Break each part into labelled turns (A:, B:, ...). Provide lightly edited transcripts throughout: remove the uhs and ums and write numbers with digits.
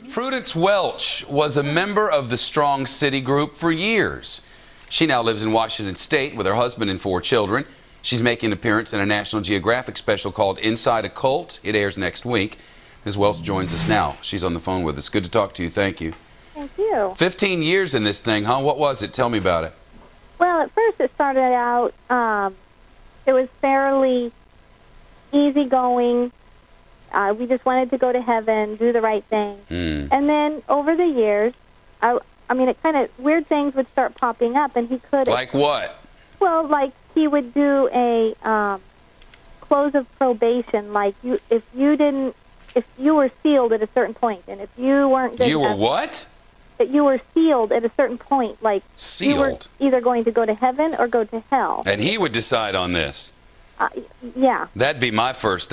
A: Prudence Welch was a member of the Strong City group for years. She now lives in Washington State with her husband and 4 children. She's making an appearance in a National Geographic special called Inside a Cult. It airs next week. Ms. Welch joins us now. She's on the phone with us. Good to talk to you. Thank you.
B: Thank you.
A: 15 years in this thing, huh? What was it? Tell me about it.
B: Well, at first it started out, it was fairly easygoing. We just wanted to go to heaven, do the right thing. And then over the years, I mean, it kind of, weird things would start popping up, and he could...
A: Like what?
B: Well, like he would do a close of probation, like if you were sealed at a certain point, and if you weren't good
A: You were
B: enough,
A: what?
B: that you were sealed at a certain point, like
A: Sealed?
B: you were either going to go to heaven or go to hell.
A: And he would decide on this.
B: Yeah.
A: That'd be my first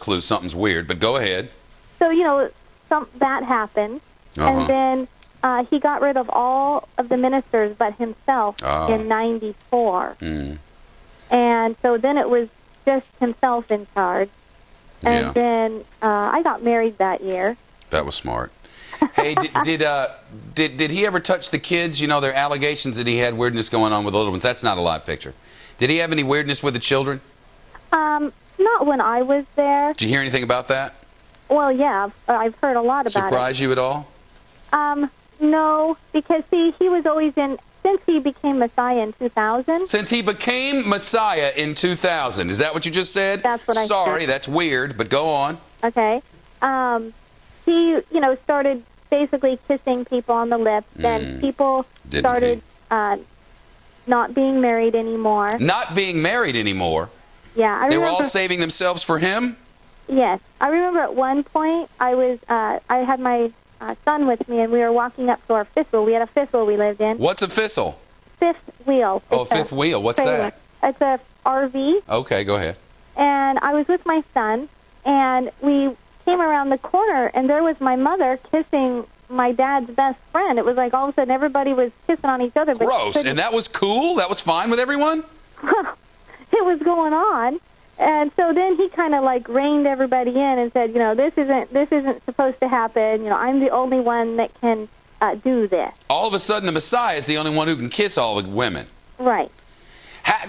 A: clue. Something's weird, but go ahead.
B: So, you know, that happened, and then he got rid of all of the ministers but himself in '94. And so then it was just himself in charge. And then I got married that year.
A: That was smart. Hey, did he ever touch the kids? You know, there are allegations that he had weirdness going on with the little ones. That's not a live picture. Did he have any weirdness with the children?
B: Not when I was there.
A: Did you hear anything about that?
B: Well, yeah, I've heard a lot about it.
A: Surprise you at all?
B: No, because see, he was always in, since he became Messiah in 2000.
A: Since he became Messiah in 2000. Is that what you just said?
B: That's what I said.
A: Sorry, that's weird, but go on.
B: Okay. He, you know, started basically kissing people on the lips, and people started not being married anymore.
A: Not being married anymore?
B: Yeah, I remember.
A: They were all saving themselves for him?
B: Yes. I remember at one point I had my son with me, and we were walking up to our fifth wheel. We had a fifth wheel we lived in.
A: What's a fifth?
B: Fifth wheel.
A: Oh, fifth wheel. What's
B: trailer.
A: that?
B: It's a RV.
A: Okay, go ahead.
B: And I was with my son, and we came around the corner, and there was my mother kissing my dad's best friend. It was like all of a sudden everybody was kissing on each other. But
A: gross. And that was cool? That was fine with everyone?
B: It was going on. And so then he kind of like reined everybody in and said, you know, this isn't supposed to happen. You know, I'm the only one that can do this.
A: All of a sudden the Messiah is the only one who can kiss all the women.
B: Right.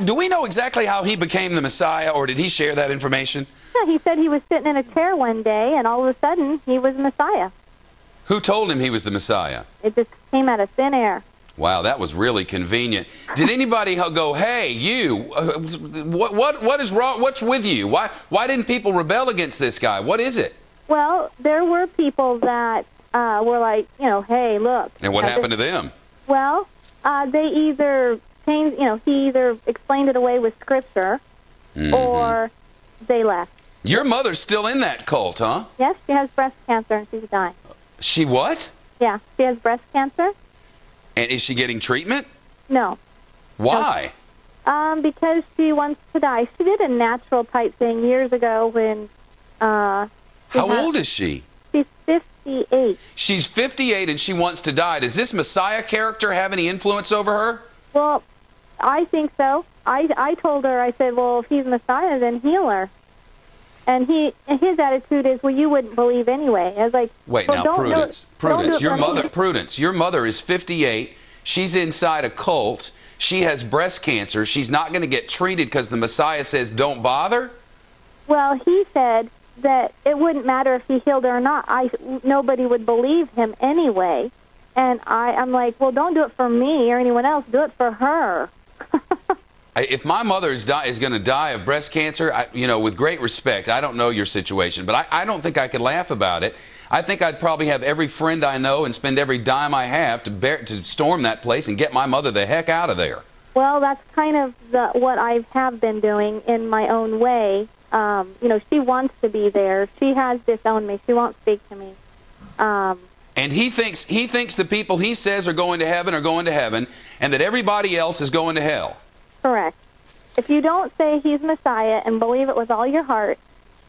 A: Do we know exactly how he became the Messiah, or did he share that information?
B: Yeah, he said he was sitting in a chair one day, and all of a sudden he was Messiah.
A: Who told him he was the Messiah?
B: It just came out of thin air.
A: Wow, that was really convenient. Did anybody go, hey, you, what is wrong? What's with you? Why didn't people rebel against this guy? What is it?
B: Well, there were people that were like, you know, hey, look.
A: And what happened to them?
B: Well, they either changed, you know, he either explained it away with Scripture, or they left.
A: Your mother's still in that cult, huh?
B: Yes, she has breast cancer and she's dying.
A: She what?
B: Yeah, she has breast cancer.
A: And is she getting treatment?
B: No.
A: Why?
B: Because she wants to die. She did a natural type thing years ago when...
A: How old is she?
B: She's 58.
A: She's 58 and she wants to die. Does this Messiah character have any influence over her?
B: Well, I think so. I told her, I said, well, if he's Messiah, then heal her. And his attitude is, well, you wouldn't believe anyway. I was like,
A: wait,
B: well,
A: now, Prudence, your mother is 58. She's inside a cult. She has breast cancer. She's not going to get treated because the Messiah says don't bother?
B: Well, he said that it wouldn't matter if he healed her or not. Nobody would believe him anyway. And I'm like, well, don't do it for me or anyone else. Do it for her.
A: If my mother is going to die of breast cancer, you know, with great respect, I don't know your situation, but I don't think I could laugh about it. I think I'd probably have every friend I know and spend every dime I have to storm that place and get my mother the heck out of there.
B: Well, that's kind of what I have been doing in my own way. You know, she wants to be there. She has disowned me. She won't speak to me.
A: And he thinks the people he says are going to heaven, and that everybody else is going to hell.
B: Correct. If you don't say he's Messiah and believe it with all your heart,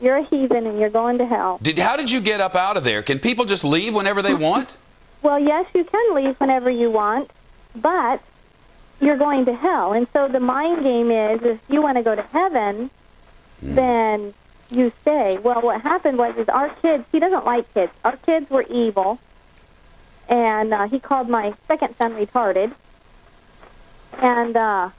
B: you're a heathen and you're going to hell.
A: How did you get up out of there? Can people just leave whenever they want?
B: Well, yes, you can leave whenever you want, but you're going to hell. And so the mind game is, if you want to go to heaven, then you stay. Well, what happened was is our kids, he doesn't like kids. Our kids were evil, and he called my second son retarded. And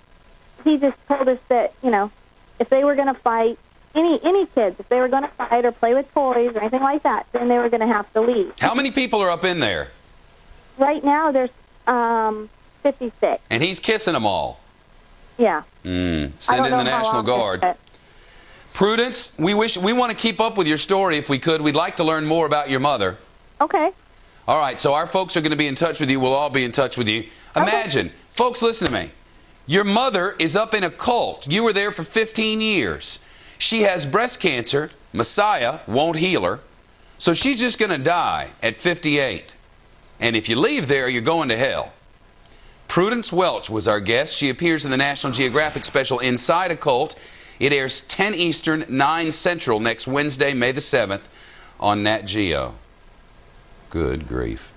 B: he just told us that, you know, if they were going to fight, any kids, if they were going to fight or play with toys or anything like that, then they were going to have to leave.
A: How many people are up in there?
B: Right now, there's 56.
A: And he's kissing them all.
B: Yeah.
A: Send in the National Guard. Prudence, we want to keep up with your story if we could. We'd like to learn more about your mother.
B: Okay.
A: All right, so our folks are going to be in touch with you. We'll all be in touch with you. Imagine, folks, listen to me. Your mother is up in a cult. You were there for 15 years. She has breast cancer. Messiah won't heal her. So she's just going to die at 58. And if you leave there, you're going to hell. Prudence Welch was our guest. She appears in the National Geographic special Inside a Cult. It airs 10 Eastern, 9 Central next Wednesday, May the 7th on Nat Geo. Good grief.